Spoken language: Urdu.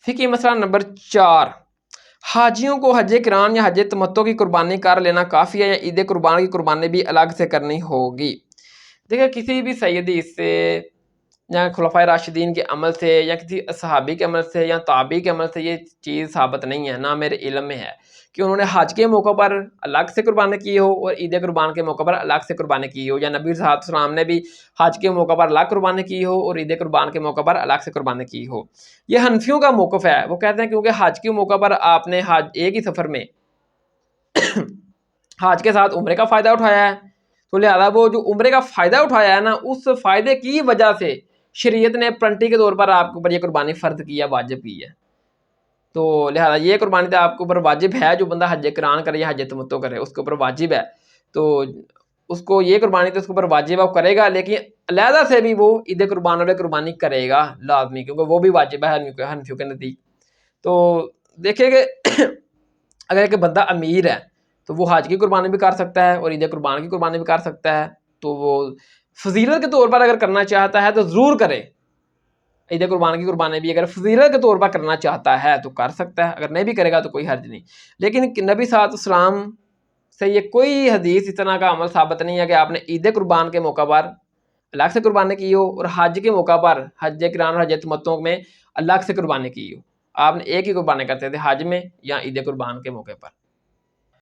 فقہی مسئلہ نمبر 4، حاجیوں کو حج کران یا حج تمتع کی قربانی کر لینا کافی ہے یا عید قربان کی قربانی بھی الگ سے کرنی ہوگی؟ دیکھیں کسی بھی سیدی سے یا خلفائے راشدین کے عمل سے یا کسی صحابی کے عمل سے یا تابعی کے عمل سے یہ چیز ثابت نہیں ہے، نہ میرے علم میں ہے کہ انہوں نے حج کے موقع پر الگ سے قربانی کی ہو اور عید قربان کے موقع پر الگ سے قربانی کی ہو، یا نبی صلی اللہ علیہ وسلم نے بھی حج کے موقع پر الگ قربانی کی ہو اور عید قربان کے موقع پر الگ سے قربانی کی ہو۔ یہ حنفیوں کا موقف ہے، وہ کہتے ہیں کیونکہ حج کے موقع پر آپ نے حج ایک ہی سفر میں حج کے ساتھ عمرے کا فائدہ اٹھایا ہے، تو لہٰذا وہ جو عمرے کا فائدہ اٹھایا ہے نا، اس فائدے کی وجہ سے شریعت نے پلنٹی کے طور پر آپ کے اوپر یہ قربانی فرض کی ہے، واجب کی ہے۔ تو لہٰذا یہ قربانی تو آپ کے اوپر واجب ہے، جو بندہ حج کران کرے یا حج تمتع کرے اس کے اوپر واجب ہے، تو اس کو یہ قربانی تو اس کے اوپر واجب ہے، وہ کرے گا، لیکن علیحدہ سے بھی وہ عید قربان والے قربانی کرے گا لازمی، کیونکہ وہ بھی واجب ہے حنفیوں کے نزدیک۔ تو دیکھیں کہ اگر ایک بندہ امیر ہے تو وہ حج کی قربانی بھی کر سکتا ہے اور عید قربان کی قربانی بھی کر سکتا ہے، تو وہ فضیلت کے طور پر اگر کرنا چاہتا ہے تو ضرور کرے، عید قربان کی قربانی بھی اگر فضیلت کے طور پر کرنا چاہتا ہے تو کر سکتا ہے، اگر نہیں بھی کرے گا تو کوئی حرج نہیں۔ لیکن نبی صلی اللہ علیہ وسلم سے یہ کوئی حدیث اس طرح کا عمل ثابت نہیں ہے کہ آپ نے عید قربان کے موقع پر الگ سے قربانی کی ہو اور حج کے موقع پر حج کران اور حج تمتع میں الگ سے قربانی کی ہو۔ آپ نے ایک ہی قربانی کرتے تھے حج میں یا عید قربان کے موقع پر۔